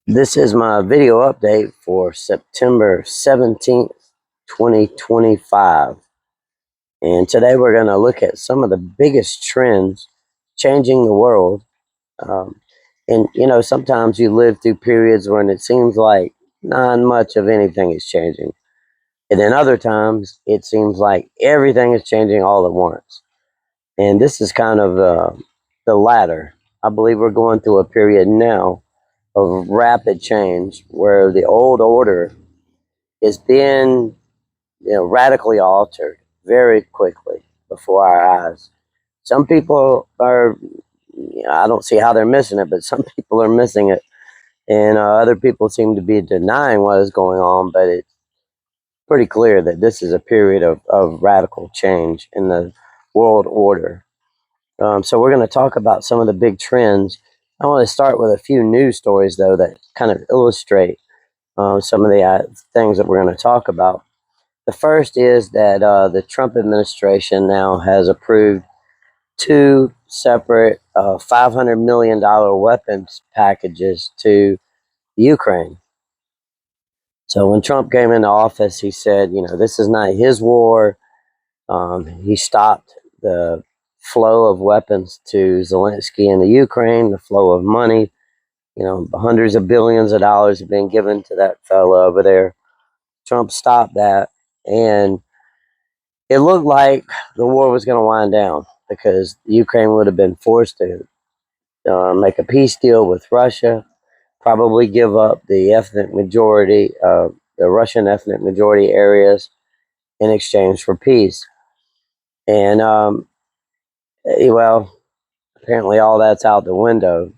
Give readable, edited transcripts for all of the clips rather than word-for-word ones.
This is my video update for September 17th, 2025. And today we're going to look at some of the biggest trends changing the world. Um, and sometimes you live through periods when it seems like not much of anything is changing. And then other times it seems like everything is changing all at once. And this is kind of the latter. I believe we're going through a period now of rapid change where the old order is being radically altered very quickly before our eyes. Some people are, I don't see how they're missing it, but some people are missing it. And other people seem to be denying what is going on, but it's pretty clear that this is a period of radical change in the world order. So we're going to talk about some of the big trends. I want to start with a few news stories, though, that kind of illustrate some of the things that we're going to talk about. The first is that the Trump administration now has approved two separate $500 million weapons packages to Ukraine. So when Trump came into office, he said, this is not his war. He stopped the flow of weapons to Zelensky in the Ukraine, the flow of money. Hundreds of billions of dollars have been given to that fellow over there. Trump stopped that, and it looked like the war was going to wind down because Ukraine would have been forced to make a peace deal with Russia, probably give up the ethnic majority, the Russian ethnic majority areas in exchange for peace. And, well, apparently all that's out the window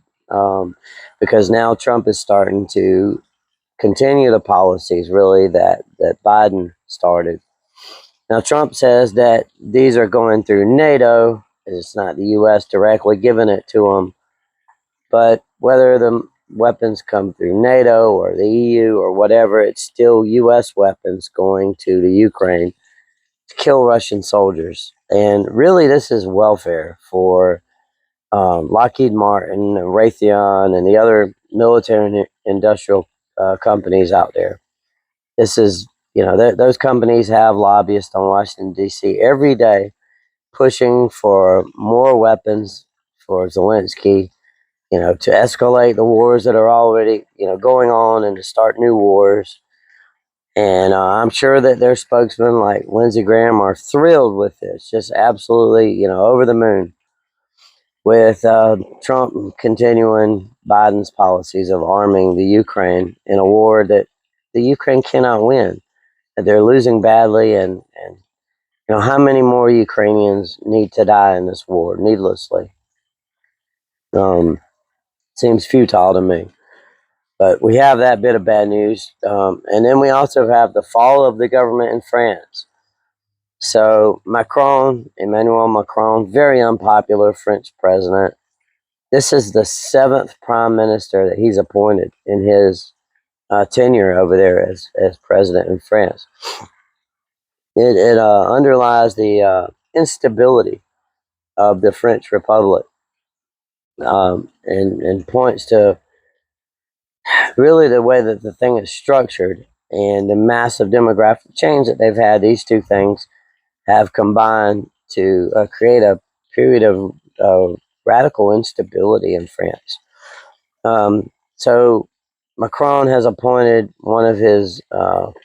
because now Trump is starting to continue the policies really that Biden started. Now, Trump says that these are going through NATO. It's not the U.S. directly giving it to them. But whether the weapons come through NATO or the EU or whatever, it's still U.S. weapons going to the Ukraine to kill Russian soldiers. And really, this is welfare for Lockheed Martin, and Raytheon, and the other military and industrial companies out there. This is, those companies have lobbyists on Washington, D.C. every day pushing for more weapons for Zelensky, to escalate the wars that are already, going on and to start new wars. And I'm sure that their spokesmen like Lindsey Graham are thrilled with this, just absolutely, over the moon with Trump continuing Biden's policies of arming the Ukraine in a war that the Ukraine cannot win. They're losing badly, and how many more Ukrainians need to die in this war needlessly? Um, Seems futile to me. But we have that bit of bad news. And then we also have the fall of the government in France. So Emmanuel Macron, very unpopular French president. This is the seventh prime minister that he's appointed in his tenure over there as president in France. It underlies the instability of the French Republic, and points to really the way that the thing is structured and the massive demographic change that they've had. These two things have combined to create a period of radical instability in France. So Macron has appointed one of his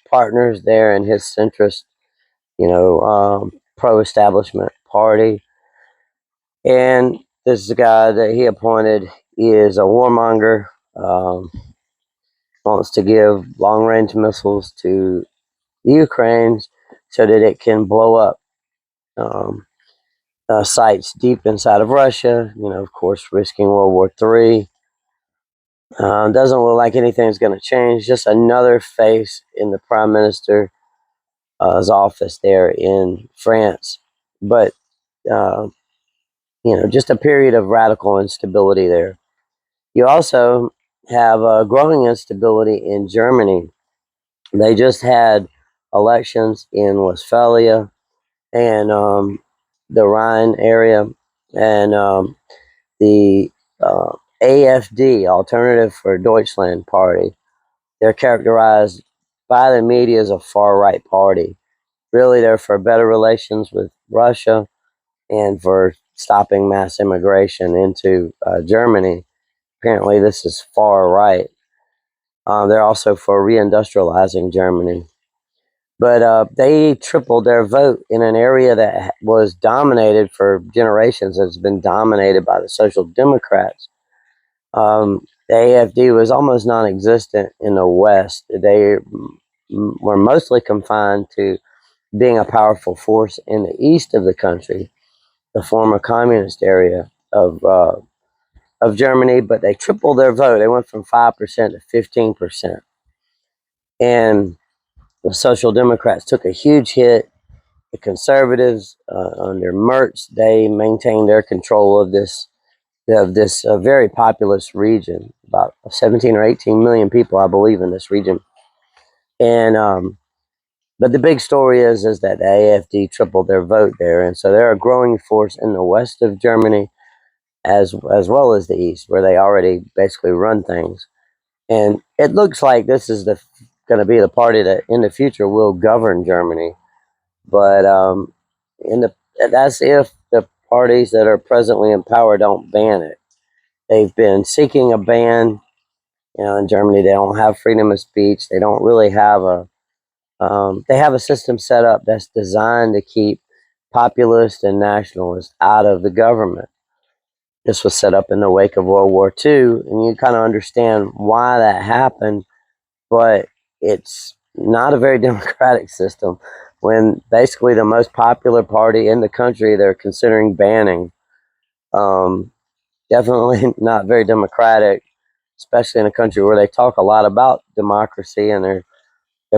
partners there in his centrist, pro-establishment party. And this guy that he appointed is a warmonger, wants to give long-range missiles to the Ukraine so that it can blow up um, sites deep inside of Russia, of course, risking World War III. Doesn't look like anything's going to change. Just another face in the Prime Minister's office there in France. But, just a period of radical instability there. You also have growing instability in Germany. They just had elections in Westphalia and the Rhine area, and the AFD, Alternative for Deutschland Party. They're characterized by the media as a far-right party. Really, they're for better relations with Russia and for stopping mass immigration into Germany. Apparently, this is far right. They're also for reindustrializing Germany. But they tripled their vote in an area that was dominated for generations. It's been dominated by the Social Democrats. The AFD was almost non-existent in the West. They were mostly confined to being a powerful force in the east of the country, the former communist area of Germany. But they tripled their vote. They went from 5% to 15%, and the Social Democrats took a huge hit. The conservatives, under Merz, they maintained their control of this very populous region, about 17 or 18 million people, I believe, in this region. And but the big story is that the AfD tripled their vote there, and so they're a growing force in the west of Germany, as well as the east, where they already basically run things. And it looks like this is going to be the party that in the future will govern Germany. But in the that's if the parties that are presently in power don't ban it. They've been seeking a ban. In Germany, they don't have freedom of speech. They don't really have a. They have a system set up that's designed to keep populists and nationalists out of the government. This was set up in the wake of World War II, and you kind of understand why that happened, but it's not a very democratic system when basically the most popular party in the country they're considering banning. Um, Definitely not very democratic, especially in a country where they talk a lot about democracy, and they're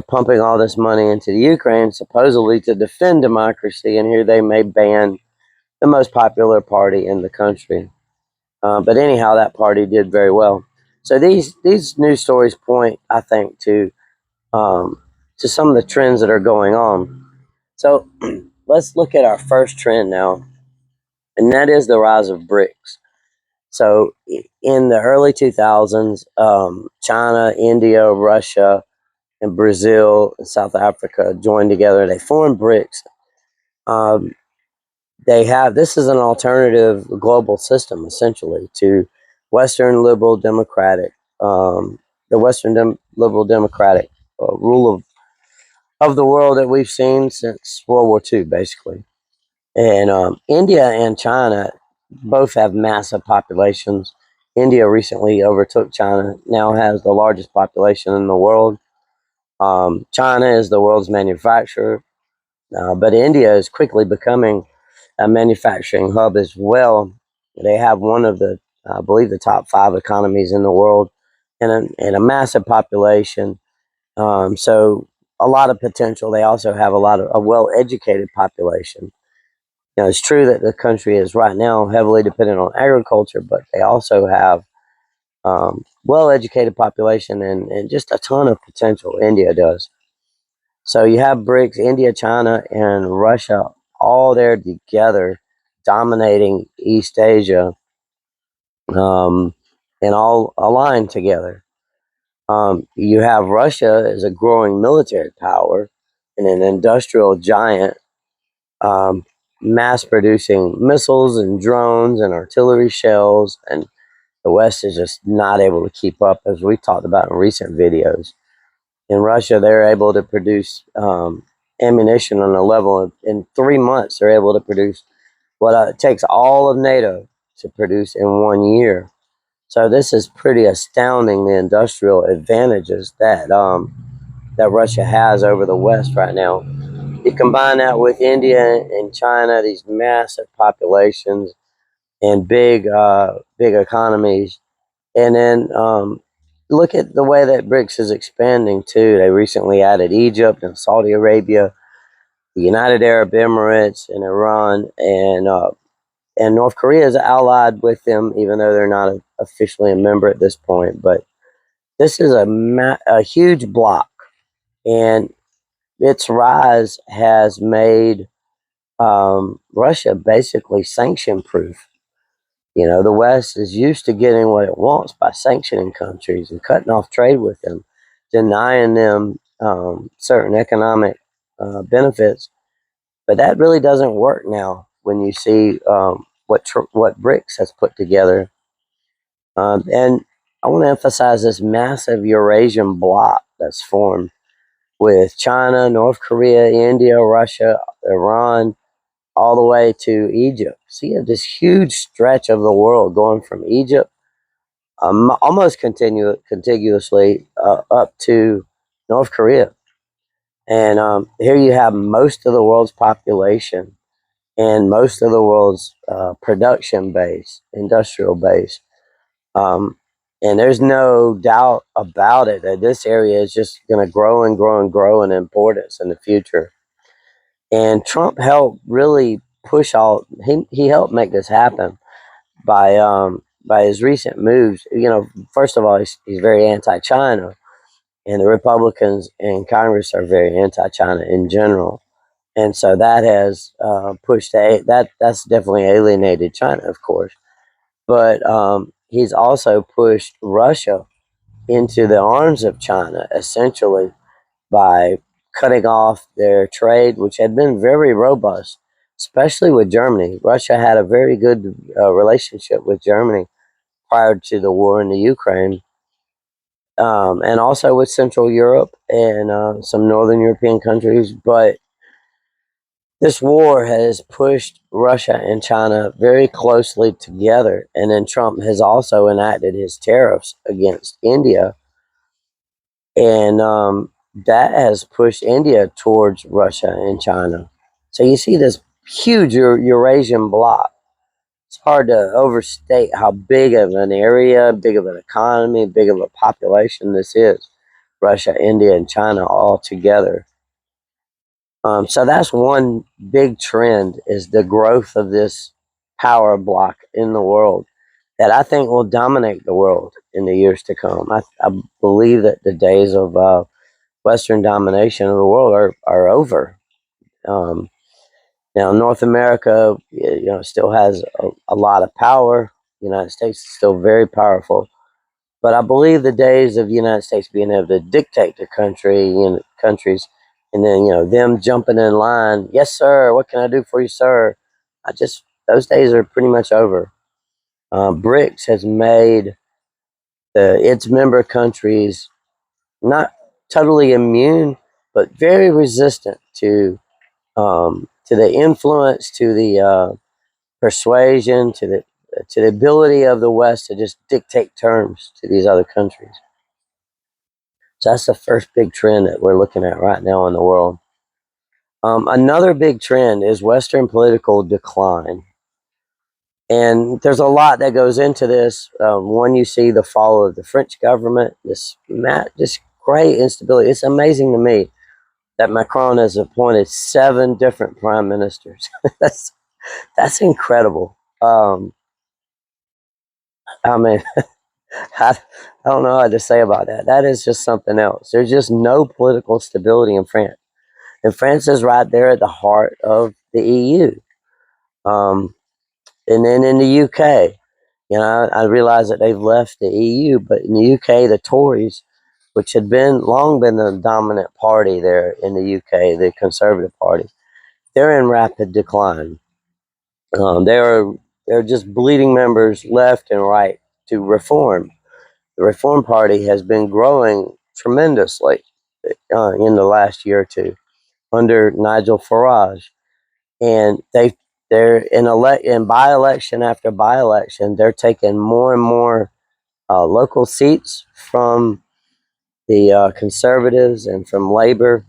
pumping all this money into the Ukraine supposedly to defend democracy, and here they may ban the most popular party in the country. But anyhow, that party did very well. So these news stories point, I think, um, to some of the trends that are going on. So let's look at our first trend now, and that is the rise of BRICS. So in the early 2000s, China, India, Russia, and Brazil and South Africa joined together. They formed BRICS. Um, they have this is an alternative global system essentially to Western liberal democratic, the liberal democratic rule of the world that we've seen since World War II, basically. And India and China both have massive populations. India recently overtook China, now has the largest population in the world. China is the world's manufacturer, but India is quickly becoming a manufacturing hub as well. They have one of the, I believe, the top five economies in the world, and a massive population. So a lot of potential. They also have a well-educated population. It's true that the country is right now heavily dependent on agriculture, but they also have well-educated population and just a ton of potential. India does. So you have BRICS, India, China, and Russia all there together, dominating East Asia, um, and all aligned together. You have Russia as a growing military power and an industrial giant, um, mass producing missiles and drones and artillery shells, and the West is just not able to keep up, as we talked about in recent videos. In Russia, they're able to produce ammunition on a level in 3 months. They're able to produce what it takes all of NATO to produce in 1 year. So this is pretty astounding, the industrial advantages that Russia has over the West right now. You combine that with India and China, these massive populations and big economies, and then look at the way that BRICS is expanding too. They recently added Egypt and Saudi Arabia, the United Arab Emirates, and Iran, and North Korea is allied with them, even though they're not officially a member at this point. But this is a huge block, and its rise has made Russia basically sanction proof. The West is used to getting what it wants by sanctioning countries and cutting off trade with them, denying them certain economic benefits. But that really doesn't work now when you see what BRICS has put together. And I want to emphasize this massive Eurasian bloc that's formed with China, North Korea, India, Russia, Iran, all the way to Egypt. So you have this huge stretch of the world going from Egypt almost contiguously up to North Korea. And here you have most of the world's population and most of the world's production base, industrial base. Um, and there's no doubt about it that this area is just going to grow and grow and grow in importance in the future. And Trump helped really push he helped make this happen by his recent moves. First of all, he's very anti-China, and the Republicans in Congress are very anti-China in general. And so that has that's definitely alienated China, of course. But he's also pushed Russia into the arms of China, essentially by cutting off their trade, which had been very robust, especially with Germany. Russia had a very good relationship with Germany prior to the war in the Ukraine, and also with Central Europe and some Northern European countries. But this war has pushed Russia and China very closely together. And then Trump has also enacted his tariffs against India. And that has pushed India towards Russia and China. So you see this huge Eurasian bloc. It's hard to overstate how big of an area, big of an economy, big of a population this is. Russia, India, and China all together. So that's one big trend, is the growth of this power block in the world that I think will dominate the world in the years to come. I believe that the days of Western domination of the world are over. Um, Now, North America, still has a lot of power. The United States is still very powerful, but I believe the days of the United States being able to dictate to countries, and then them jumping in line. Yes, sir. What can I do for you, sir? Those days are pretty much over. BRICS has made its member countries not totally immune, but very resistant to the influence, to the persuasion, to the ability of the West to just dictate terms to these other countries. So that's the first big trend that we're looking at right now in the world. Another big trend is Western political decline. And there's a lot that goes into this. One, you see the fall of the French government, this great instability. It's amazing to me that Macron has appointed 7 different prime ministers. That's incredible. I mean, I, I don't know how to say about that. That is just something else. There's just no political stability in France. And France is right there at the heart of the EU. Um, and then in the UK, I realize that they've left the EU, but in the UK, the Tories, which had long been the dominant party there in the UK, the Conservative Party, they're in rapid decline. They're just bleeding members left and right to reform. The Reform Party has been growing tremendously in the last year or two under Nigel Farage, and they're in by-election after by-election, they're taking more and more local seats from the Conservatives and from Labour,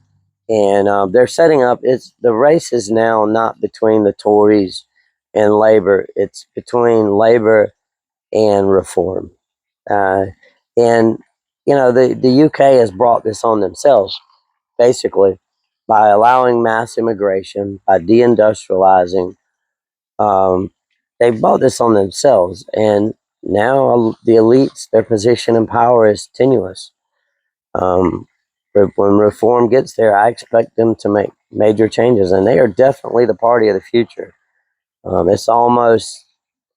and they're setting up. The race is now not between the Tories and Labour; it's between Labour and Reform. Uh, and the UK has brought this on themselves, basically, by allowing mass immigration, by deindustrializing. Um, they brought this on themselves, and now the elites, their position in power is tenuous. Um, when reform gets there, I expect them to make major changes, and they are definitely the party of the future. It's almost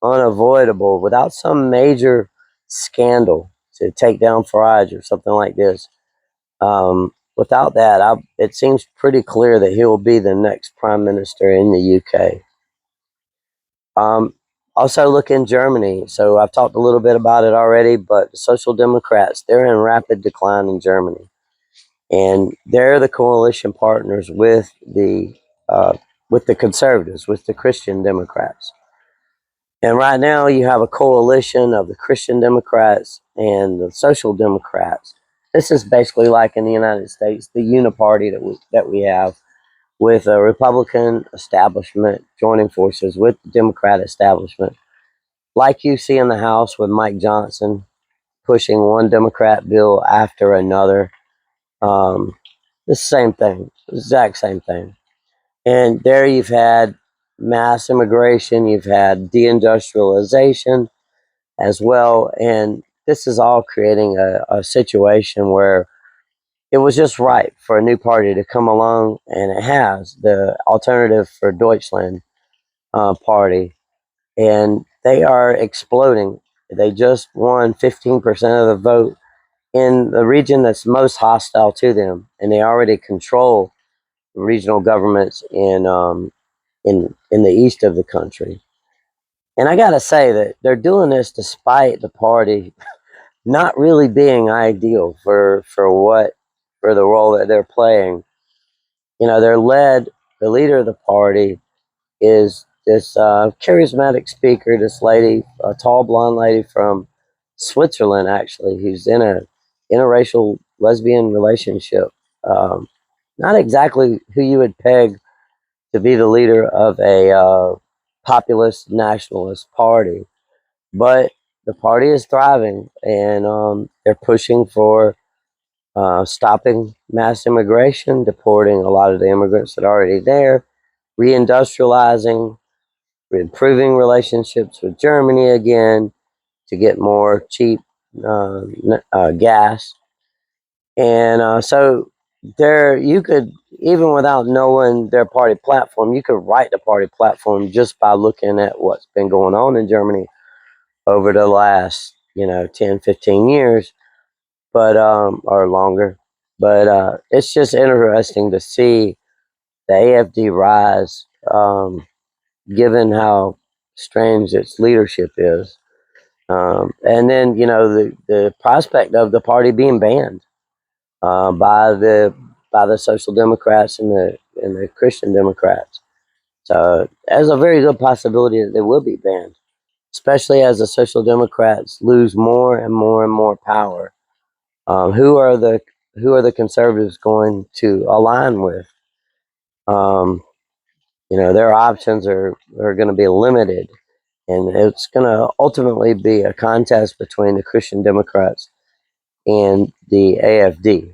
unavoidable without some major scandal to take down Farage or something like this. Without that, it seems pretty clear that he will be the next prime minister in the UK. Um, Also, look in Germany. So I've talked a little bit about it already, but the Social Democrats, they're in rapid decline in Germany. And they're the coalition partners uh, with the conservatives, with the Christian Democrats. And right now, you have a coalition of the Christian Democrats and the Social Democrats. This is basically like in the United States, the uniparty that we have, with a Republican establishment joining forces with the Democrat establishment, like you see in the House with Mike Johnson pushing one Democrat bill after another. The same thing, exact same thing. And there you've had mass immigration, you've had deindustrialization as well. And this is all creating a situation where it was just right for a new party to come along, and it has the Alternative for Deutschland party, and they are exploding. They just won 15% of the vote in the region that's most hostile to them, and they already control regional governments in the east of the country. And I gotta say that they're doing this despite the party not really being ideal for the role that they're playing. You know, the leader of the party is this charismatic speaker, this lady, a tall blonde lady from Switzerland, actually, who's in a interracial lesbian relationship. Um, Not exactly who you would peg to be the leader of a populist nationalist party, but the party is thriving, and they're pushing for stopping mass immigration, deporting a lot of the immigrants that are already there, reindustrializing, improving relationships with Germany again to get more cheap gas. And so there, you could, even without knowing their party platform, you could write the party platform just by looking at what's been going on in Germany over the last, 10, 15 years, but or longer. But it's just interesting to see the AFD rise, given how strange its leadership is. And then, the prospect of the party being banned by the Social Democrats and the Christian Democrats. So there's a very good possibility that they will be banned, especially as the Social Democrats lose more and more and more power. Who are the conservatives going to align with? Um, their options are going to be limited, and it's going to ultimately be a contest between the Christian Democrats and the AFD.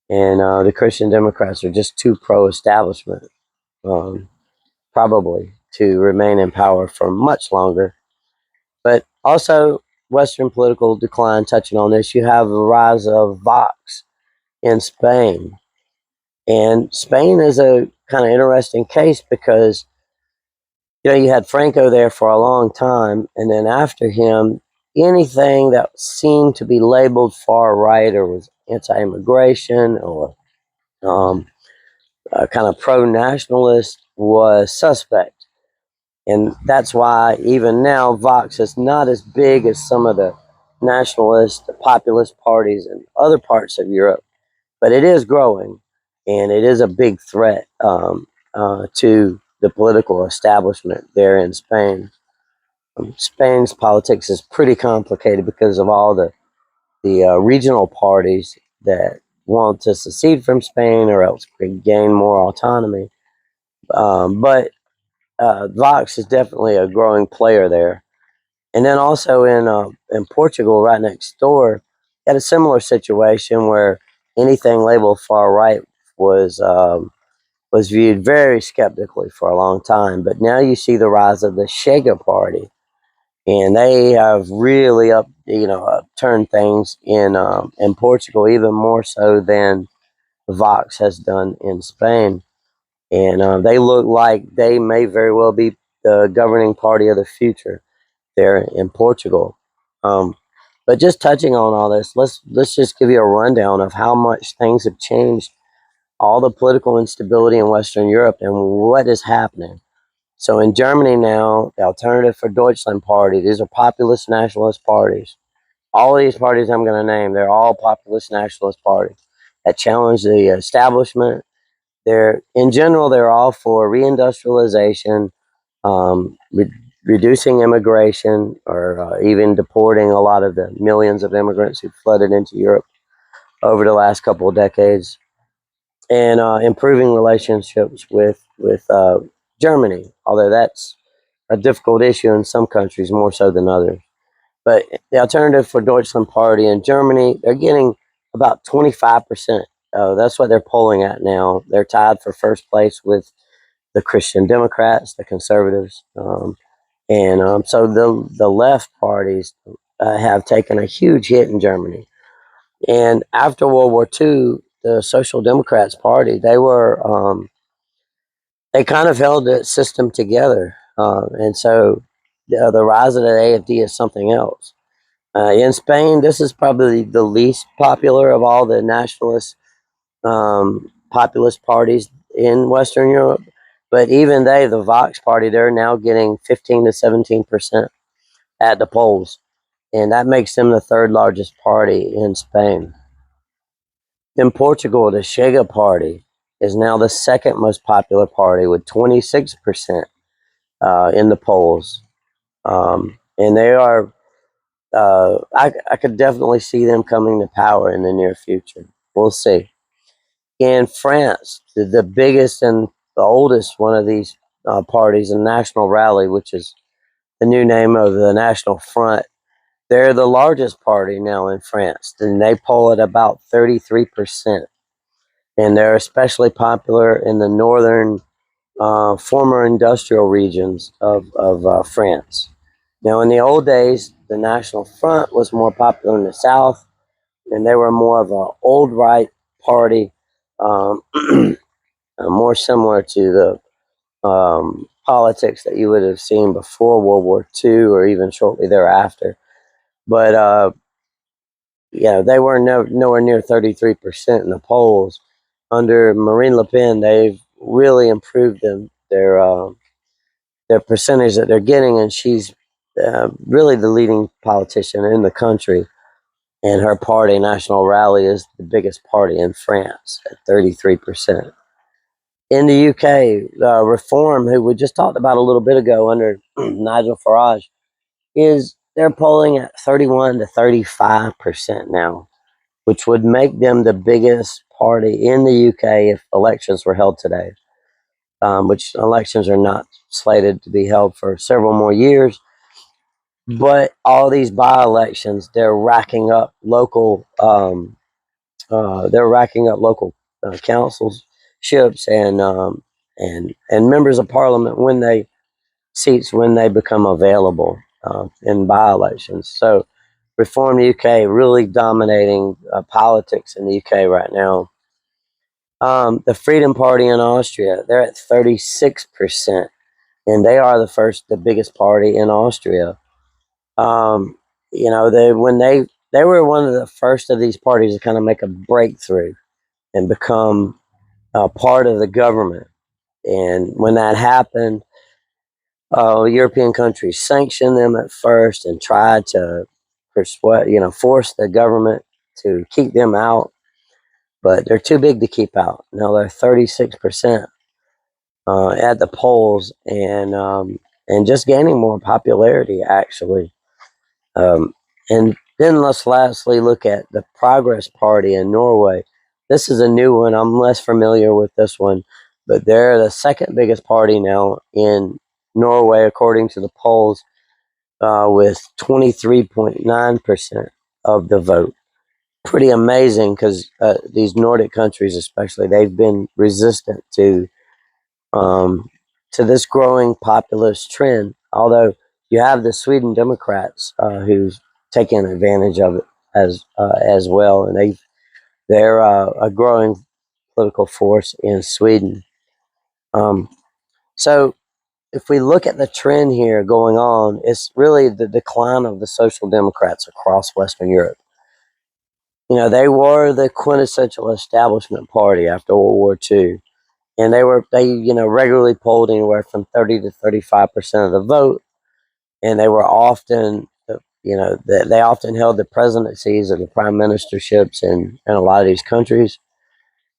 And the Christian Democrats are just too pro-establishment, um, probably, to remain in power for much longer. But also, Western political decline, touching on this, you have the rise of Vox in Spain. And Spain is a kind of interesting case because, you had Franco there for a long time, and then after him, anything that seemed to be labeled far right or was anti-immigration or um, kind of pro-nationalist was suspect. And that's why even now Vox is not as big as some of the nationalist, the populist parties in other parts of Europe, but it is growing, and it is a big threat to the political establishment there in Spain. Spain's politics is pretty complicated because of all the regional parties that want to secede from Spain or else gain more autonomy. But Vox is definitely a growing player there. And then also in Portugal, right next door, had a similar situation where anything labeled far right was was viewed very skeptically for a long time. But now you see the rise of the Chega party, and they have really upturned things in Portugal even more so than Vox has done in Spain. And they look like they may very well be the governing party of the future. there in Portugal. Um, but just touching on all this, let's just give you a rundown of how much things have changed, all the political instability in Western Europe, and what is happening. So in Germany now, the Alternative for Deutschland Party, these are populist nationalist parties. All of these parties I'm going to name, they're all populist nationalist parties that challenge the establishment. In general, they're all for reindustrialization, um, re- reducing immigration, or even deporting a lot of the millions of immigrants who flooded into Europe over the last couple of decades, and improving relationships with Germany. Although that's a difficult issue in some countries more so than others. But the Alternative for Deutschland Party in Germany, they're getting about 25%. That's what they're polling at now. They're tied for first place with the Christian Democrats, the conservatives, and so the left parties have taken a huge hit in Germany. And after World War II, the Social Democrats Party, they kind of held the system together, and so the rise of the AFD is something else. In Spain, this is probably the least popular of all the nationalist populist parties in Western Europe. But even they, the Vox Party, they're now getting 15 to 17% at the polls, and that makes them the third largest party in Spain. In Portugal, the Chega Party is now the second most popular party with 26% in the polls, and they are. I could definitely see them coming to power in the near future. We'll see. In France, the biggest and the oldest one of these parties, the National Rally, which is the new name of the National Front, they're the largest party now in France, and they poll at about 33%. And they're especially popular in the northern, former industrial regions of France. Now, in the old days, the National Front was more popular in the south, and they were more of an old right party, um, more similar to the politics that you would have seen before World War II or even shortly thereafter. But yeah, they were nowhere near 33% in the polls. Under Marine Le Pen, they've really improved their percentage that they're getting, and she's really the leading politician in the country. And her party, National Rally, is the biggest party in France at 33%. In the UK, Reform, who we just talked about a little bit ago under Nigel Farage, they're polling at 31 to 35% now, which would make them the biggest party in the UK if elections were held today, which elections are not slated to be held for several more years. But all these by-elections, they're racking up local councilships and members of parliament when they become available in by-elections. So Reform UK really dominating politics in the UK right now. The Freedom Party in Austria, they're at 36%, and they are the biggest party in Austria. Um, they were one of the first of these parties to kind of make a breakthrough and become part of the government. And when that happened, European countries sanctioned them at first and tried to force the government to keep them out. But they're too big to keep out. Now they're 36% at the polls, and just gaining more popularity actually. Um, and then let's lastly look at the Progress Party in Norway. This is a new one. I'm less familiar with this one, but they're the second biggest party now in Norway, according to the polls, with 23.9% of the vote. Pretty amazing because these Nordic countries, especially, they've been resistant um, to this growing populist trend. Although you have the Sweden Democrats who's taking advantage of it as well, and they're a growing political force in Sweden. Um, so if we look at the trend here going on, it's really the decline of the Social Democrats across Western Europe. They were the quintessential establishment party after World War II, and they regularly polled anywhere from 30 to 35% of the vote, and they were often, they often held the presidencies or the prime ministerships in a lot of these countries.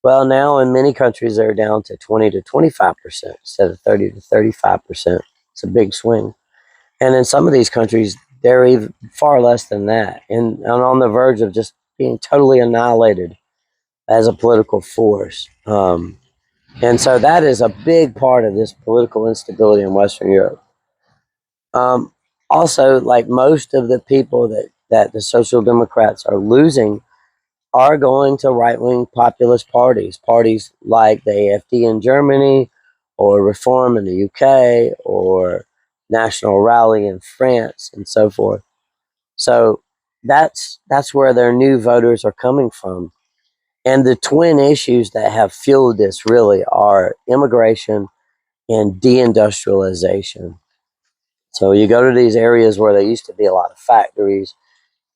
Well, now in many countries they're down to 20 to 25% instead of 30 to 35%. It's a big swing. And in some of these countries, they're even far less than that, and on the verge of just being totally annihilated as a political force. And so that is a big part of this political instability in Western Europe. Um, Also, like most of the people that the Social Democrats are losing are going to right wing populist parties like the AFD in Germany, or Reform in the UK, or National Rally in France, and so forth. So that's where their new voters are coming from. And the twin issues that have fueled this really are immigration and deindustrialization. So you go to these areas where there used to be a lot of factories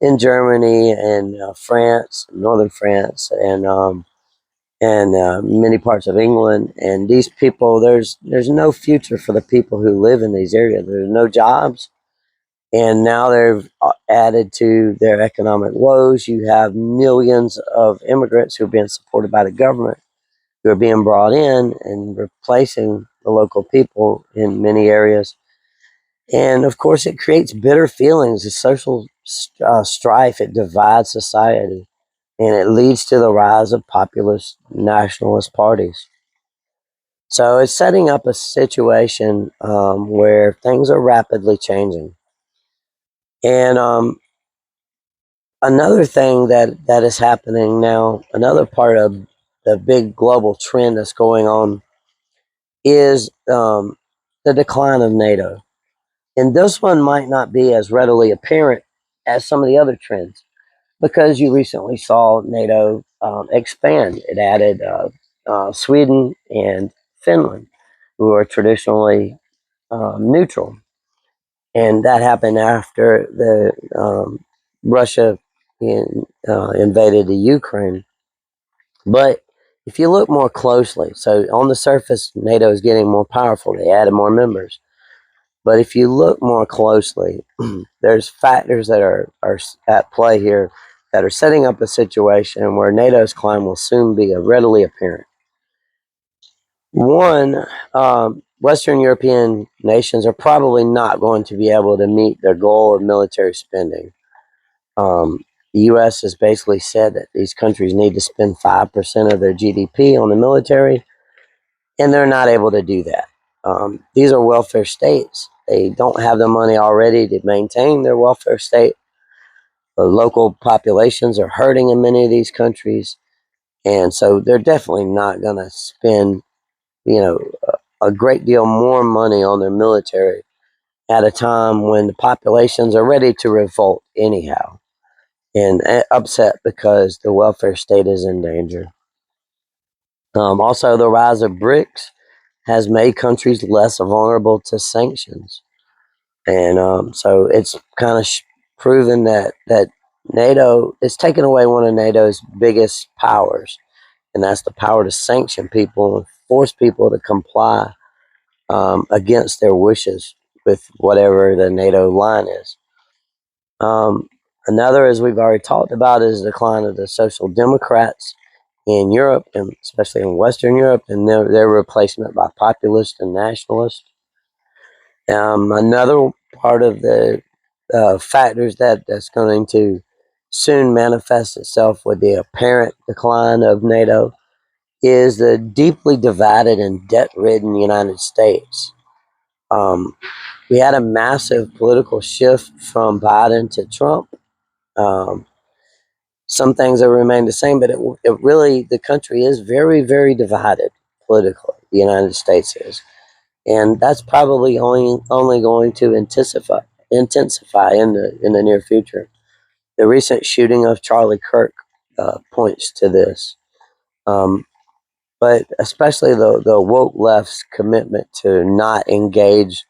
in Germany and France, northern France, and many parts of England. And these people, there's no future for the people who live in these areas. There's no jobs, and now they've added to their economic woes. You have millions of immigrants who are being supported by the government, who are being brought in and replacing the local people in many areas. And of course, it creates bitter feelings, a social strife. It divides society, and it leads to the rise of populist nationalist parties. So it's setting up a situation where things are rapidly changing. And another thing that is happening now, another part of the big global trend that's going on, is the decline of NATO. And this one might not be as readily apparent as some of the other trends, because you recently saw NATO expand. It added Sweden and Finland, who are traditionally neutral. And that happened after the Russia invaded the Ukraine. But if you look more closely, so on the surface, NATO is getting more powerful. They added more members. But if you look more closely, there's factors that are at play here that are setting up a situation where NATO's climb will soon be readily apparent. One, Western European nations are probably not going to be able to meet their goal of military spending. The U.S. has basically said that these countries need to spend 5% of their GDP on the military, and they're not able to do that. These are welfare states. They don't have the money already to maintain their welfare state. The local populations are hurting in many of these countries, and so they're definitely not going to spend, you know, a great deal more money on their military at a time when the populations are ready to revolt anyhow, and upset because the welfare state is in danger. Also, the rise of BRICS has made countries less vulnerable to sanctions. And so it's kind of proven that NATO is taking away one of NATO's biggest powers, and that's the power to sanction people and force people to comply against their wishes with whatever the NATO line is. Um, Another, as we've already talked about, is the decline of the Social Democrats in Europe, and especially in Western Europe, and their replacement by populists and nationalists. Another part of the factors that's going to soon manifest itself with the apparent decline of NATO is the deeply divided and debt-ridden United States. Um, we had a massive political shift from Biden to Trump. Um, some things have remained the same, but it really, the country is very, very divided politically. The United States is, and that's probably only going to intensify in the near future. The recent shooting of Charlie Kirk points to this. Um, but especially the woke left's commitment to not engage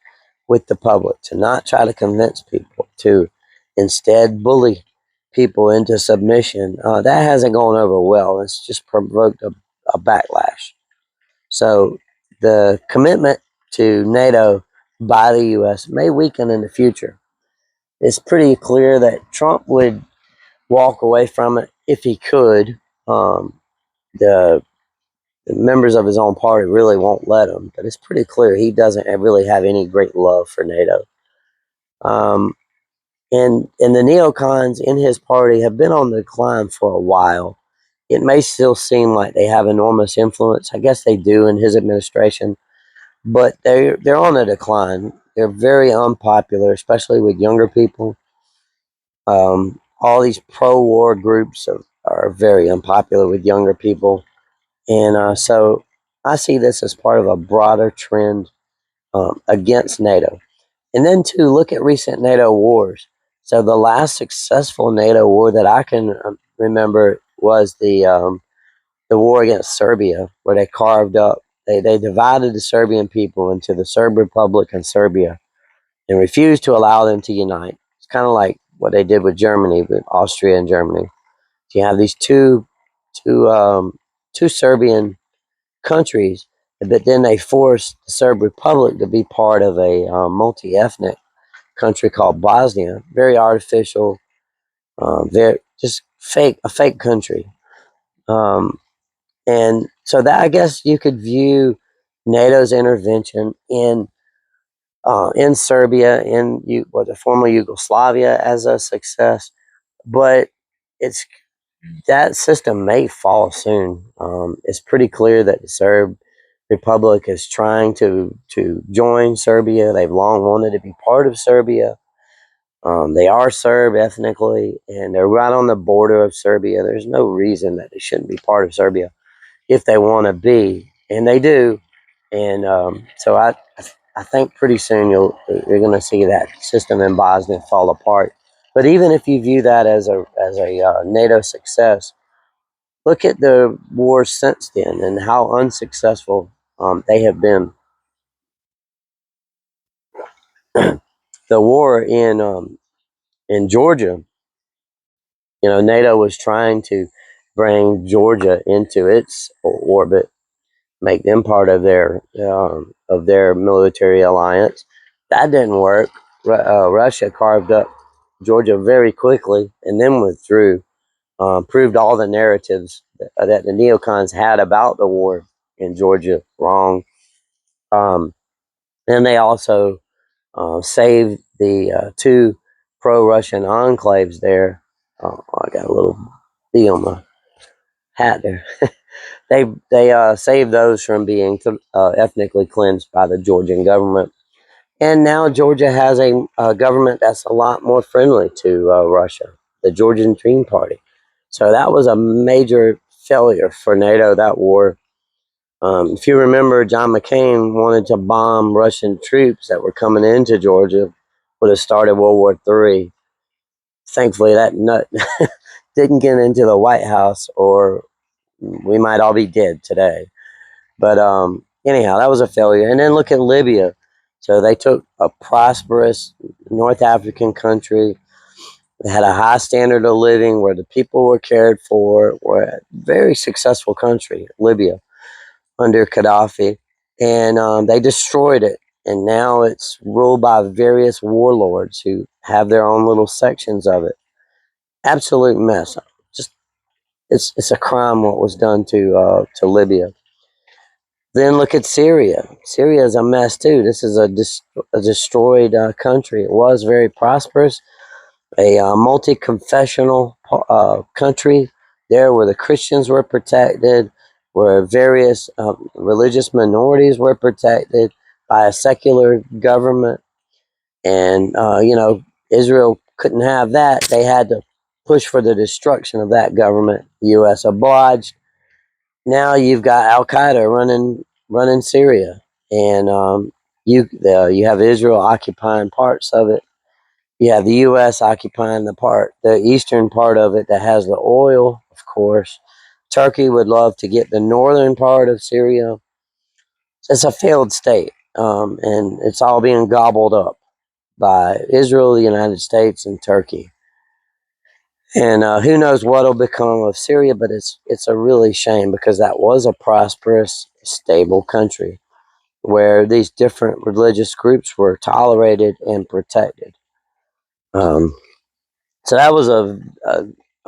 with the public, to not try to convince people, to instead bully people into submission, that hasn't gone over well. It's just provoked a backlash. So the commitment to NATO by the U.S. may weaken in the future. It's pretty clear that Trump would walk away from it if he could. The members of his own party really won't let him, but it's pretty clear he doesn't really have any great love for NATO. Um, and the neocons in his party have been on the decline for a while. It may still seem like they have enormous influence. I guess they do in his administration, but they're on a decline. They're very unpopular, especially with younger people. All these pro-war groups are very unpopular with younger people, and so I see this as part of a broader trend against NATO. And then to look at recent NATO wars. So the last successful NATO war that I can remember was the war against Serbia, where they carved up, they divided the Serbian people into the Serb Republic and Serbia, and refused to allow them to unite. It's kind of like what they did with Germany, with Austria and Germany. So you have these two, two Serbian countries, but then they forced the Serb Republic to be part of a multi-ethnic country called Bosnia. Very artificial, very just fake, a fake country. Um, and so that, I guess you could view NATO's intervention in Serbia, in what the former Yugoslavia, as a success. But it's that system may fall soon. It's pretty clear that the Serb Republic is trying to join Serbia. They've long wanted to be part of Serbia. They are Serb ethnically, and they're right on the border of Serbia. There's no reason that they shouldn't be part of Serbia if they want to be, and they do. And so I think pretty soon you're going to see that system in Bosnia fall apart. But even if you view that as a NATO success, look at the wars since then and how unsuccessful they have been. The war in Georgia, NATO was trying to bring Georgia into its orbit, make them part of their military alliance. That didn't work. Russia carved up Georgia very quickly and then withdrew. Proved all the narratives that the neocons had about the war in Georgia wrong. Um, and they also saved the two pro-Russian enclaves there. Oh, I got a little bee on my hat there. They saved those from being ethnically cleansed by the Georgian government, and now Georgia has a government that's a lot more friendly to Russia, the Georgian Dream Party. So that was a major failure for NATO, that war. If you remember, John McCain wanted to bomb Russian troops that were coming into Georgia, would have started World War III. Thankfully, that nut didn't get into the White House, or we might all be dead today. But anyhow, that was a failure. And then look at Libya. So they took a prosperous North African country. They had a high standard of living where the people were cared for, were a very successful country, Libya, under Gaddafi. And they destroyed it. And now it's ruled by various warlords who have their own little sections of it. Absolute mess. Just it's a crime what was done to Libya. Then look at Syria. Syria is a mess too. This is a destroyed country. It was very prosperous, a multi-confessional country there where the Christians were protected, where various religious minorities were protected by a secular government. And, Israel couldn't have that. They had to push for the destruction of that government. The U.S. obliged. Now you've got Al Qaeda running Syria, and you have Israel occupying parts of it. You have the U.S. occupying the eastern part of it that has the oil, of course. Turkey would love to get the northern part of Syria. It's a failed state, and it's all being gobbled up by Israel, the United States, and Turkey. And who knows what'll become of Syria? But it's a really shame because that was a prosperous, stable country where these different religious groups were tolerated and protected. Um, so that was a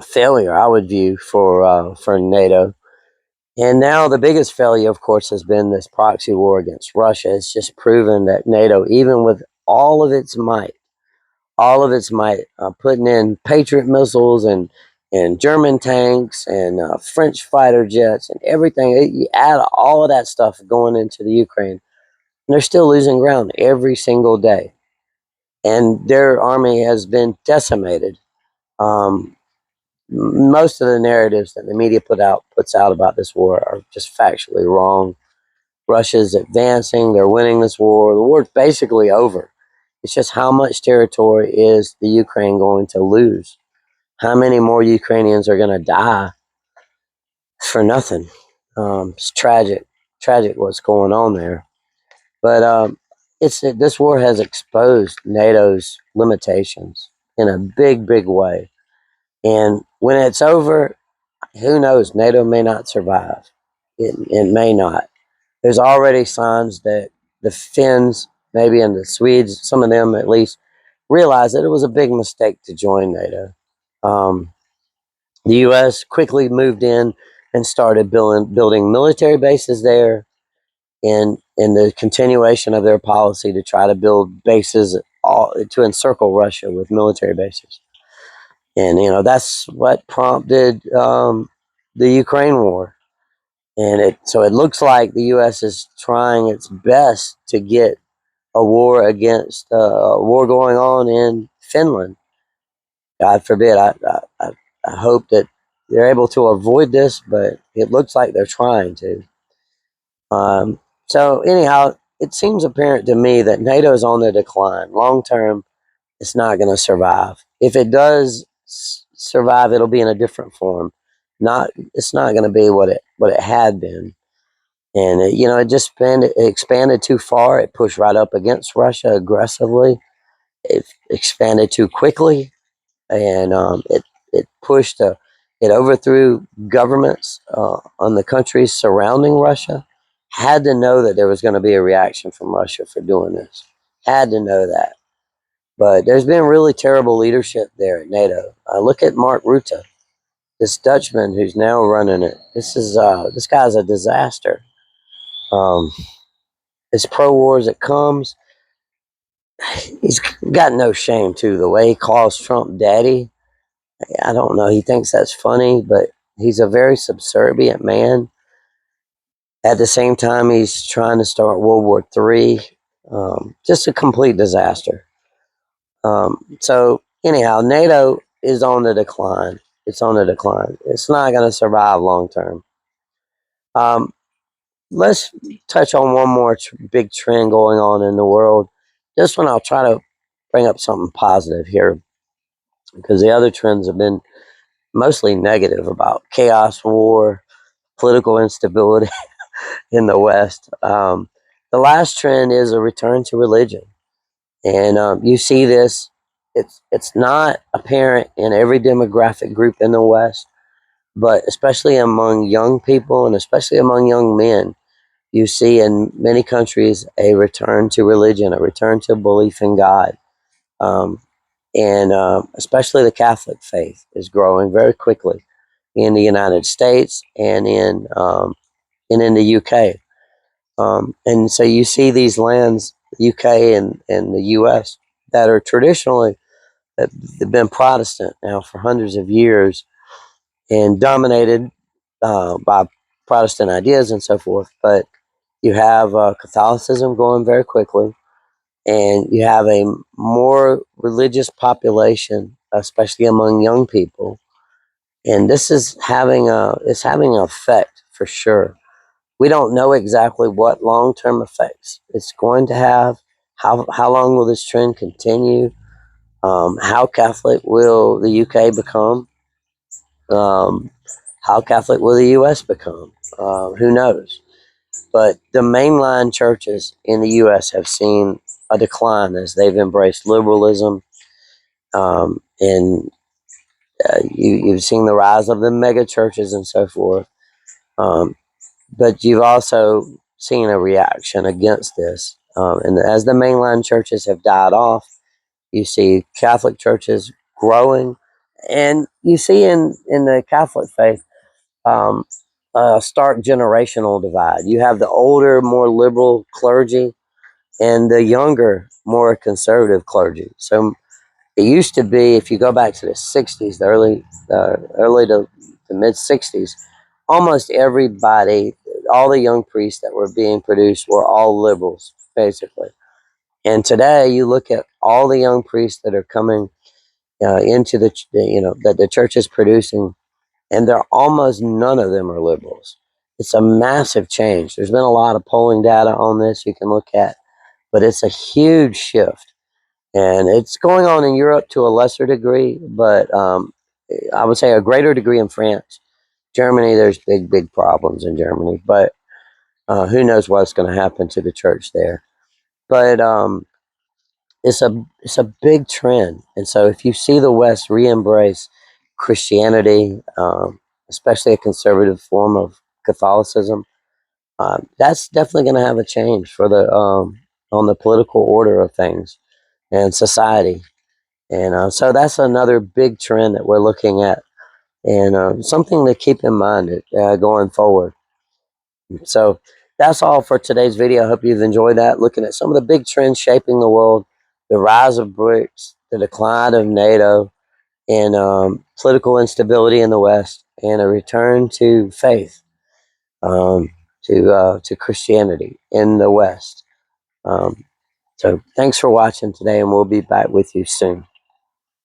failure, I would view, for NATO. And now the biggest failure, of course, has been this proxy war against Russia. It's just proven that NATO, even with all of its might, putting in Patriot missiles and German tanks and French fighter jets and everything. You add all of that stuff going into the Ukraine, and they're still losing ground every single day. And their army has been decimated. Um, Most of the narratives that the media puts out about this war are just factually wrong. Russia's advancing; they're winning this war. The war's basically over. It's just how much territory is the Ukraine going to lose? How many more Ukrainians are going to die for nothing? It's tragic what's going on there. But this war has exposed NATO's limitations in a big way. And when it's over, who knows? NATO may not survive. It may not. There's already signs that the Finns, maybe, and the Swedes, some of them at least, realized that it was a big mistake to join NATO. Um, the U.S. quickly moved in and started building military bases there, in the continuation of their policy to try to build bases to encircle Russia with military bases. And that's what prompted the Ukraine war. And it looks like the U.S. is trying its best to get a war going on in Finland. God forbid. I hope that they're able to avoid this, but it looks like they're trying to. So anyhow, it seems apparent to me that NATO is on the decline. Long term, it's not going to survive. If it does survive, it'll be in a different form. It's not going to be what it had been. And it expanded too far. It pushed right up against Russia aggressively. It expanded too quickly, and it overthrew governments on the countries surrounding Russia. Had to know that there was going to be a reaction from Russia for doing this. Had to know that. But there's been really terrible leadership there at NATO. Look at Mark Rutte, this Dutchman who's now running it. This guy's a disaster. Um, as pro-war as it comes, he's got no shame too. The way he calls Trump daddy, I don't know. He thinks that's funny, but he's a very subservient man. At the same time, he's trying to start World War III. Just a complete disaster. So anyhow, NATO is on the decline. It's on the decline. It's not going to survive long term. Um, let's touch on one more big trend going on in the world. This one I'll try to bring up something positive here, because the other trends have been mostly negative about chaos, war, political instability in the West. The last trend is a return to religion. And you see this, it's not apparent in every demographic group in the West, but especially among young people and especially among young men. You see in many countries a return to religion, a return to belief in God. Um, and especially the Catholic faith is growing very quickly in the United States and in the UK. And so you see these lands, UK and the US, that are traditionally that have been Protestant now for hundreds of years and dominated by Protestant ideas and so forth. But you have Catholicism growing very quickly, and you have a more religious population, especially among young people. And this is having an effect for sure. We don't know exactly what long-term effects it's going to have. How long will this trend continue? How Catholic will the UK become? Um, How Catholic will the U.S. become? Who knows? But the mainline churches in the U.S. have seen a decline as they've embraced liberalism, and you've seen the rise of the mega churches and so forth. Um, but you've also seen a reaction against this. And as the mainline churches have died off, you see Catholic churches growing, and you see in the Catholic faith um, a stark generational divide. You have the older, more liberal clergy, and the younger, more conservative clergy. So it used to be, if you go back to the '60s, the early to the mid '60s, almost everybody, all the young priests that were being produced were all liberals, basically. And today, you look at all the young priests that are coming into that the church is producing, and they're almost none of them are liberals. It's a massive change. There's been a lot of polling data on this you can look at, but it's a huge shift. And it's going on in Europe to a lesser degree, but I would say a greater degree in France. Germany, there's big problems in Germany, but who knows what's going to happen to the church there. But it's a big trend, and so if you see the West re-embrace Christianity, especially a conservative form of Catholicism, that's definitely going to have a change for the on the political order of things and society. And so that's another big trend that we're looking at, and something to keep in mind going forward. So that's all for today's video. I hope you've enjoyed that, looking at some of the big trends shaping the world, the rise of BRICS, the decline of NATO, and political instability in the West, and a return to faith, to Christianity in the West. So thanks for watching today, and we'll be back with you soon.